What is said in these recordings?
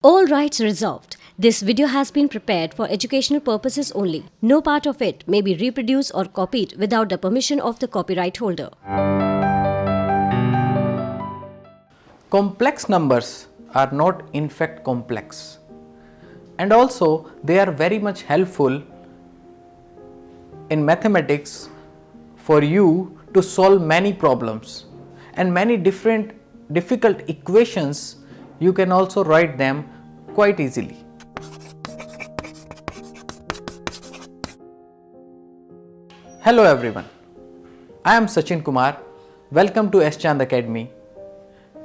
All rights reserved. This video has been prepared for educational purposes only. No part of it may be reproduced or copied without the permission of the copyright holder. Complex numbers are not in fact complex, and also they are very much helpful in mathematics for you to solve many problems and many different difficult equations. You can also write them quite easily. Hello everyone, I am Sachin Kumar. Welcome to S.chand Academy.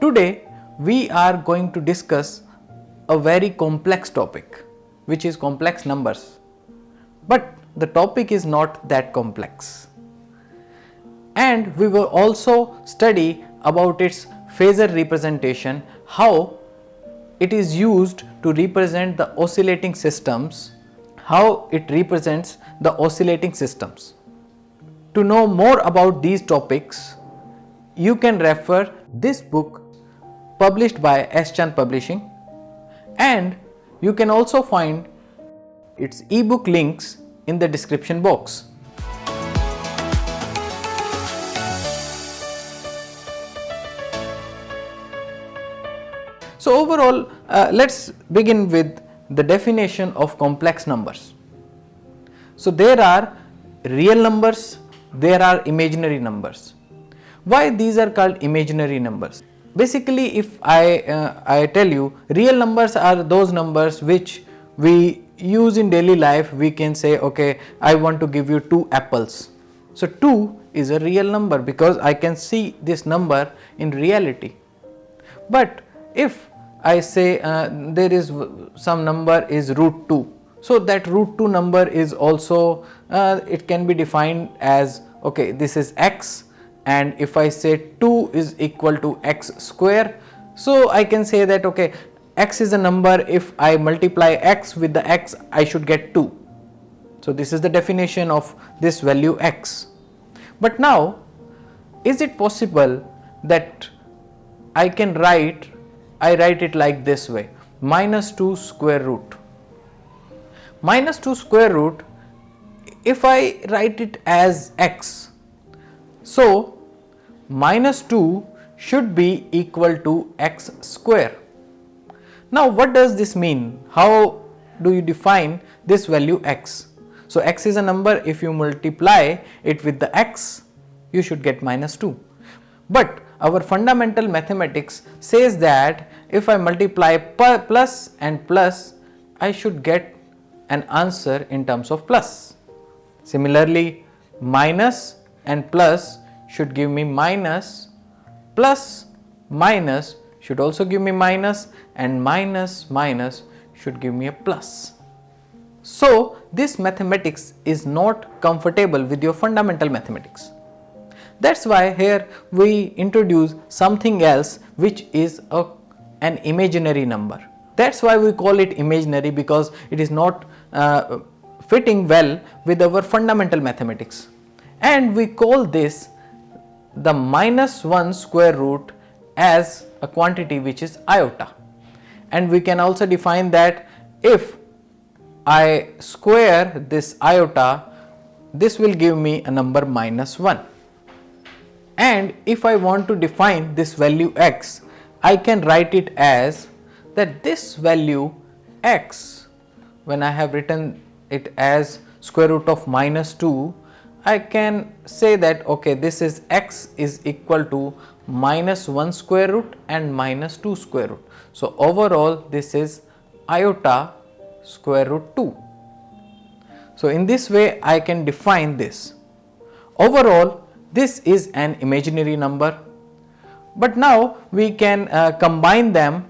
Today we are going to discuss a very complex topic, which is complex numbers. But the topic is not that complex. And we will also study about its Phasor representation, how it is used to represent the oscillating systems, how it represents the oscillating systems. To know more about these topics, you can refer this book published by S.chand Publishing, and you can also find its ebook links in the description box. So overall, let's begin with the definition of complex numbers. So there are real numbers, there are imaginary numbers. Why these are called imaginary numbers? Basically, if I tell you, real numbers are those numbers which we use in daily life. We can say, okay, I want to give you 2 apples. So 2 is a real number because I can see this number in reality. But if I say there is some number is root 2, so that root 2 number is also it can be defined as, okay, this is x, and if I say 2 is equal to x square, so I can say that, okay, x is a number, if I multiply x with the x I should get 2. So this is the definition of this value x. But now, is it possible that I write it like this way, minus 2 square root. Minus 2 square root, if I write it as x, so minus 2 should be equal to x square. Now what does this mean? How do you define this value x? So x is a number, if you multiply it with the x, you should get minus 2. But our fundamental mathematics says that if I multiply plus and plus, I should get an answer in terms of plus. Similarly, minus and plus should give me minus, plus minus should also give me minus, and minus minus should give me a plus. So this mathematics is not comfortable with your fundamental mathematics. That's why here we introduce something else, which is an imaginary number. That's why we call it imaginary, because it is not fitting well with our fundamental mathematics. And we call this the minus 1 square root as a quantity which is iota. And we can also define that if I square this iota, this will give me a number minus 1. And if I want to define this value x, I can write it as that this value x, when I have written it as square root of minus 2, I can say that, okay, this is x is equal to minus 1 square root and minus 2 square root. So overall this is iota square root 2. So in this way I can define this. Overall this is an imaginary number. But now we can combine them,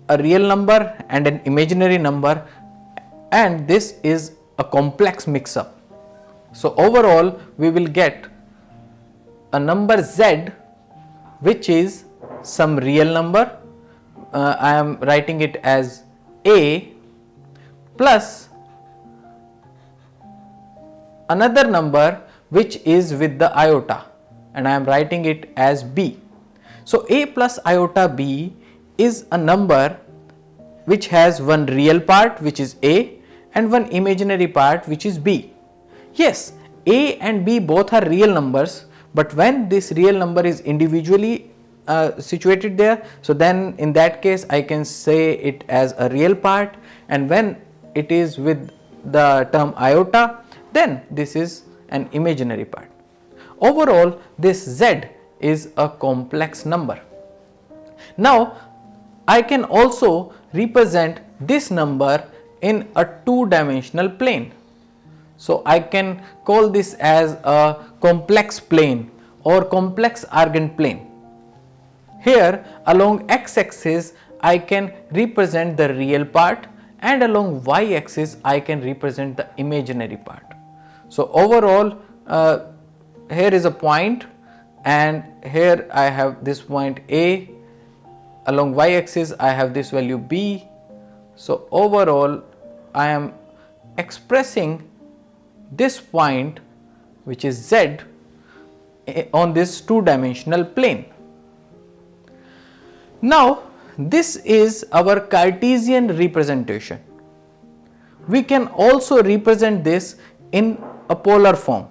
a real number and an imaginary number, and this is a complex mix-up. So overall we will get a number z, which is some real number. I am writing it as a, plus another number which is with the iota, and I am writing it as b. So a plus iota b is a number which has one real part which is A and one imaginary part which is B. Yes, A and B both are real numbers, but when this real number is individually situated there, so then in that case I can say it as a real part, and when it is with the term iota, then this is an imaginary part. Overall, this Z is a complex number. Now I can also represent this number in a two-dimensional plane. So I can call this as a complex plane or complex argand plane. Here along x-axis I can represent the real part, and along y-axis I can represent the imaginary part. So overall, here is a point, and here I have this point A, along y-axis I have this value B. So overall I am expressing this point which is Z on this two-dimensional plane. Now this is our Cartesian representation. We can also represent this in a polar form.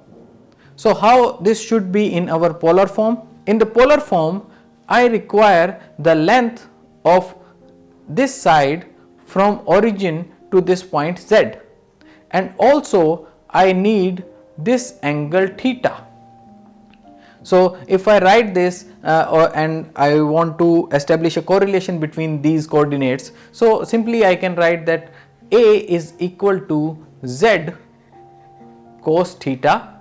So how this should be in our polar form? In the polar form, I require the length of this side from origin to this point Z, and also I need this angle theta. So if I write this and I want to establish a correlation between these coordinates, so simply I can write that A is equal to Z cos theta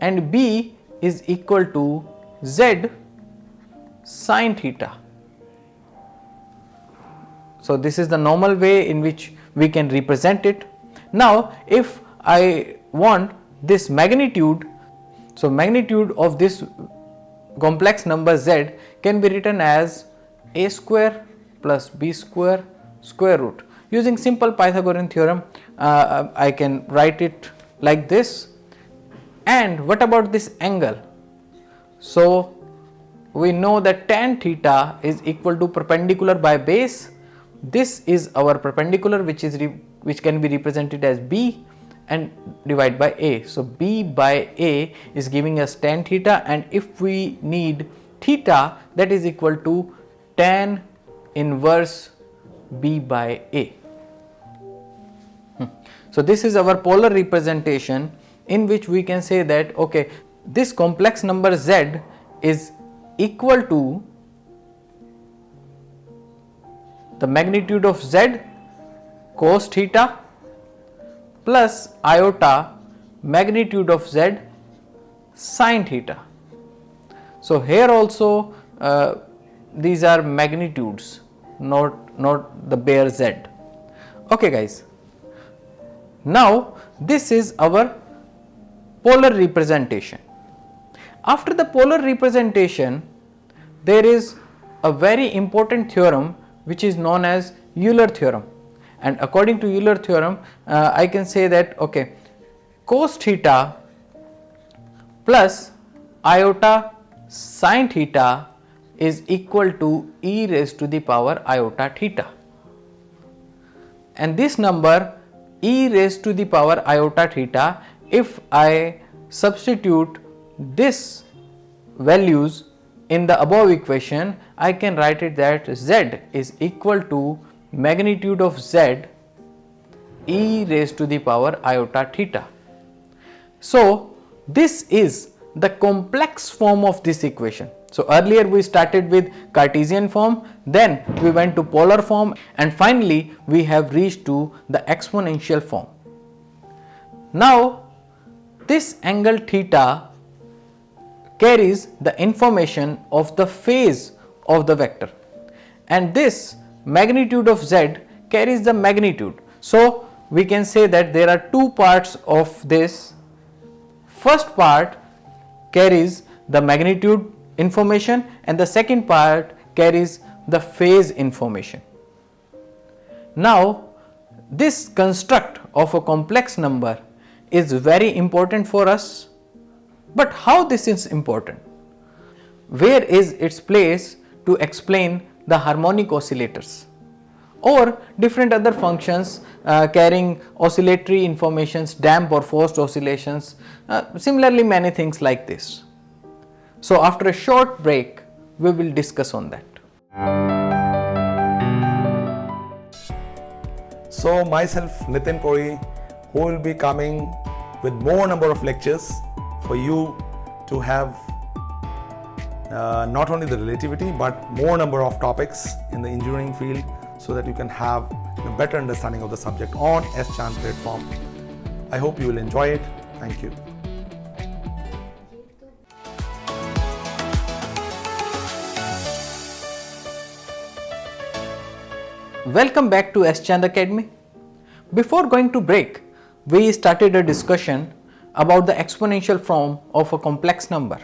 and B is equal to Z sin theta. So this is the normal way in which we can represent it. Now if I want this magnitude, so magnitude of this complex number Z can be written as A square plus B square square root. Using simple Pythagorean theorem, I can write it like this. And what about this angle? So we know that tan theta is equal to perpendicular by base. This is our perpendicular, which can be represented as B and divide by A. So B by A is giving us tan theta, and if we need theta, that is equal to tan inverse B by A. So this is our polar representation, in which we can say that okay, this complex number Z is equal to the magnitude of Z cos theta plus iota magnitude of Z sin theta. So here also these are magnitudes, not the bare Z. Okay guys, now this is our polar representation. After the polar representation, there is a very important theorem which is known as Euler theorem, and according to Euler theorem I can say that okay, cos theta plus iota sin theta is equal to e raised to the power iota theta, and this number e raised to the power iota theta, if I substitute this values in the above equation, I can write it that Z is equal to magnitude of Z e raised to the power iota theta. So this is the complex form of this equation. So earlier we started with Cartesian form, then we went to polar form, and finally we have reached to the exponential form. Now this angle theta carries the information of the phase of the vector, and this magnitude of Z carries the magnitude. So we can say that there are two parts of this. First part carries the magnitude information, and the second part carries the phase information. Now this construct of a complex number is very important for us, but how this is important? Where is its place to explain the harmonic oscillators? or different other functions carrying oscillatory informations, damp or forced oscillations, similarly many things like this. So after a short break we will discuss on that. So myself Nitin Puri, who will be coming with more number of lectures for you to have not only the relativity but more number of topics in the engineering field, so that you can have a better understanding of the subject on S.chand platform. I hope you will enjoy it. Thank you. Welcome back to S.chand Academy. Before going to break, we started a discussion about the exponential form of a complex number.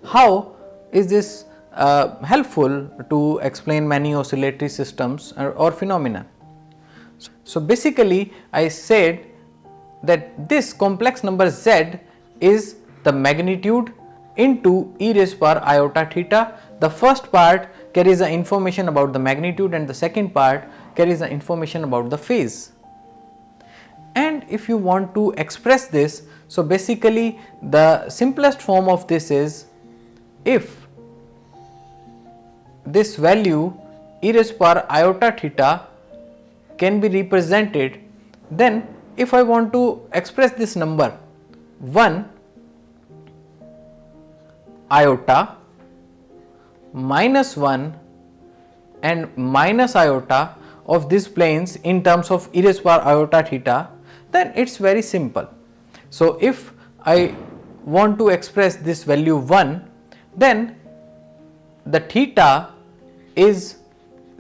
How is this helpful to explain many oscillatory systems or phenomena? So basically I said that this complex number z is the magnitude into e raised power iota theta. The first part carries the information about the magnitude and the second part carries the information about the phase. And if you want to express this, so basically the simplest form of this is, if this value e raised power iota theta can be represented, then if I want to express this number 1 iota minus 1 and minus iota of these planes in terms of e raised power iota theta, then it is very simple. So if I want to express this value 1, then the theta is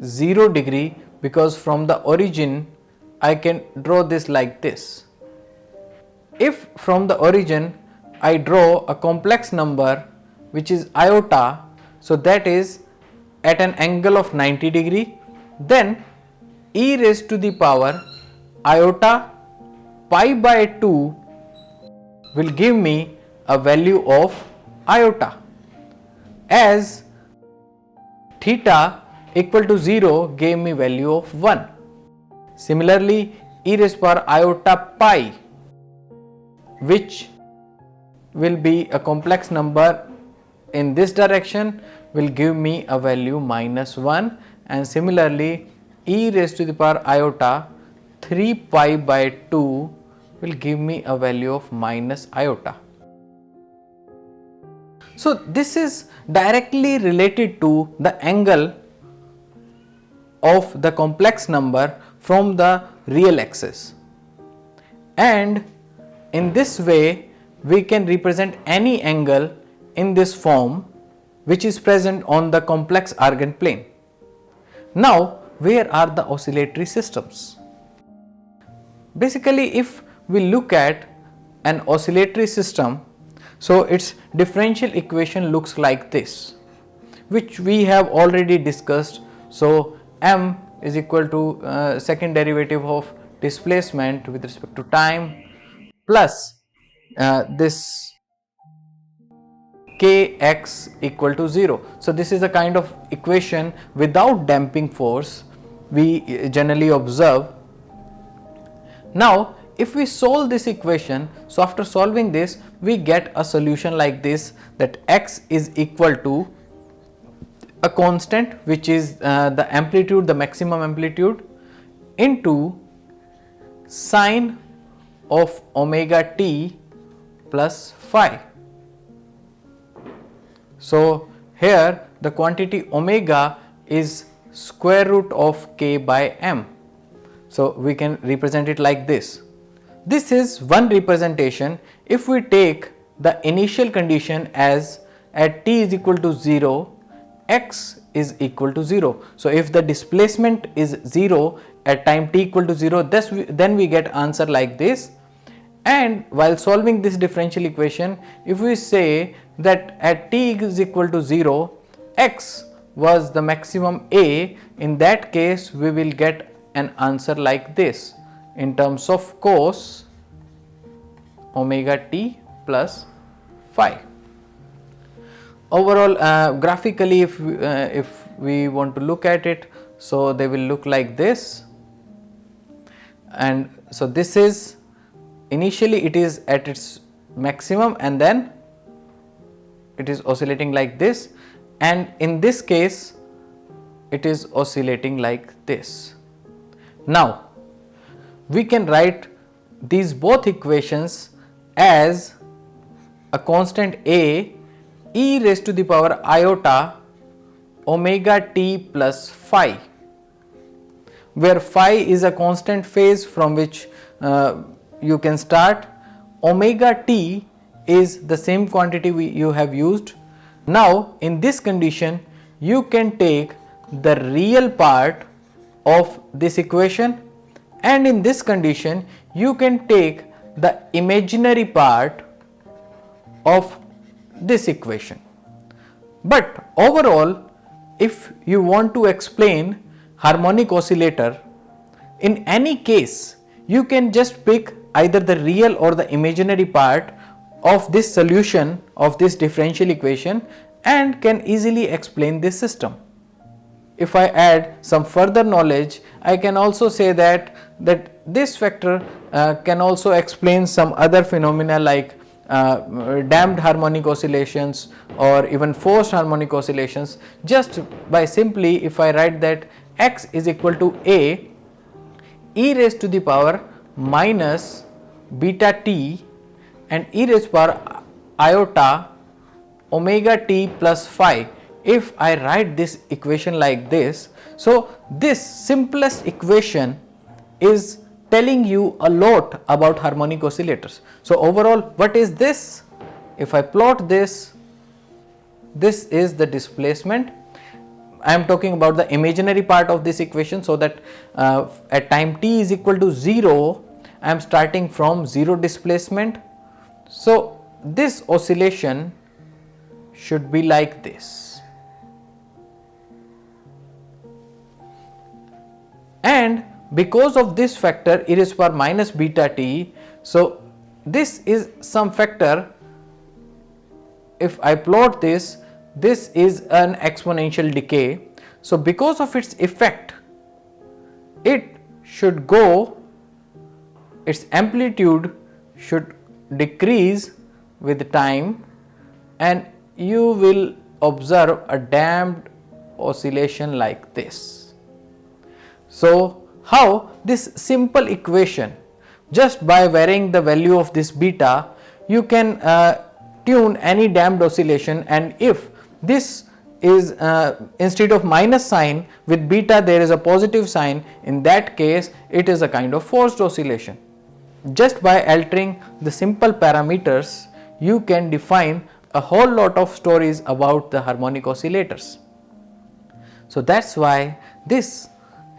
0 degree, because from the origin I can draw this like this. If from the origin I draw a complex number which is iota, so that is at an angle of 90 degree, then e raised to the power iota pi by 2 will give me a value of iota, as theta equal to 0 gave me value of 1. Similarly, e raised power iota pi, which will be a complex number in this direction, will give me a value minus 1, and similarly e raised to the power iota 3 pi by 2 will give me a value of minus iota. So this is directly related to the angle of the complex number from the real axis, and in this way we can represent any angle in this form which is present on the complex Argand plane. Now where are the oscillatory systems? Basically if we look at an oscillatory system, so its differential equation looks like this, which we have already discussed. So m is equal to second derivative of displacement with respect to time plus this kx equal to 0. So this is a kind of equation without damping force we generally observe. Now if we solve this equation, so after solving this we get a solution like this, that x is equal to a constant which is the amplitude, the maximum amplitude, into sine of omega t plus phi. So here the quantity omega is square root of k by m. So we can represent it like this. This is one representation. If we take the initial condition as at t is equal to 0, x is equal to 0. So if the displacement is 0 at time t equal to 0, then we get answer like this. And while solving this differential equation, if we say that at t is equal to 0, x was the maximum a, in that case we will get an answer like this in terms of cos omega t plus phi. Overall, graphically if we want to look at it, So they will look like this, and so this is initially it is at its maximum and then it is oscillating like this, and in this case it is oscillating like this. Now we can write these both equations as a constant A e raised to the power iota omega t plus phi, where phi is a constant phase from which you can start. Omega t is the same quantity you have used. Now in this condition you can take the real part of this equation, and in this condition you can take the imaginary part of this equation. But overall, if you want to explain harmonic oscillator, in any case you can just pick either the real or the imaginary part of this solution of this differential equation and can easily explain this system. If I add some further knowledge, I can also say that this factor can also explain some other phenomena like damped harmonic oscillations or even forced harmonic oscillations, just by simply if I write that x is equal to a e raised to the power minus beta t and e raised to power iota omega t plus phi. If I write this equation like this, so this simplest equation is telling you a lot about harmonic oscillators. So overall, what is this? If I plot this, this is the displacement. I am talking about the imaginary part of this equation, so that at time t is equal to 0, I am starting from 0 displacement. So this oscillation should be like this. And because of this factor e raised to power minus beta t, so this is some factor. If I plot this, this is an exponential decay. So because of its effect, it should go, its amplitude should decrease with time, and you will observe a damped oscillation like this. So how this simple equation, just by varying the value of this beta, you can tune any damped oscillation, and if this is instead of minus sign with beta there is a positive sign, in that case it is a kind of forced oscillation. Just by altering the simple parameters, you can define a whole lot of stories about the harmonic oscillators. So that's why this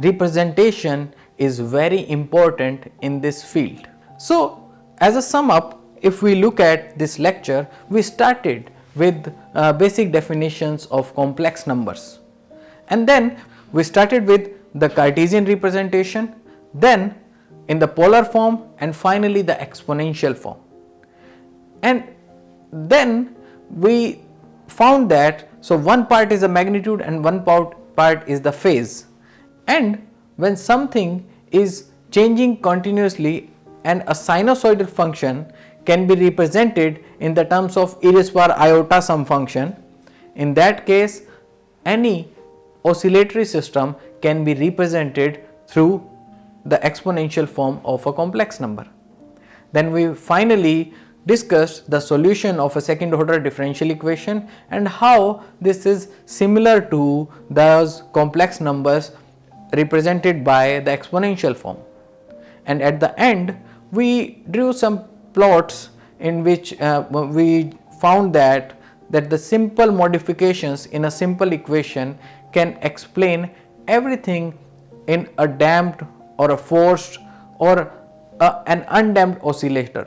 representation is very important in this field. So as a sum up, if we look at this lecture, we started with basic definitions of complex numbers, and then we started with the Cartesian representation, then in the polar form, and finally the exponential form. And then we found that so one part is the magnitude and one part is the phase. And when something is changing continuously and a sinusoidal function can be represented in the terms of e raised to power iota some function, in that case any oscillatory system can be represented through the exponential form of a complex number. Then we finally discussed the solution of a second order differential equation and how this is similar to those complex numbers represented by the exponential form. And at the end we drew some plots in which we found that the simple modifications in a simple equation can explain everything in a damped or a forced or an undamped oscillator.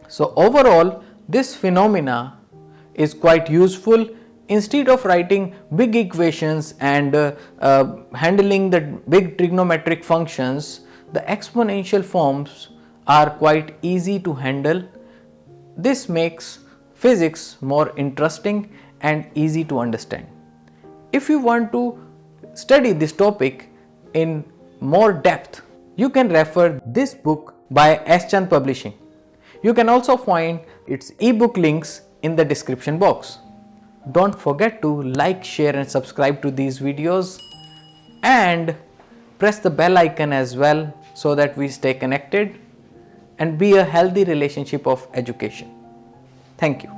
So overall this phenomena is quite useful. Instead of writing big equations and handling the big trigonometric functions, the exponential forms are quite easy to handle. This makes physics more interesting and easy to understand. If you want to study this topic in more depth, you can refer this book by S.chand Publishing. You can also find its ebook links in the description box. Don't forget to like, share and subscribe to these videos and press the bell icon as well so that we stay connected and be a healthy relationship of education. Thank you.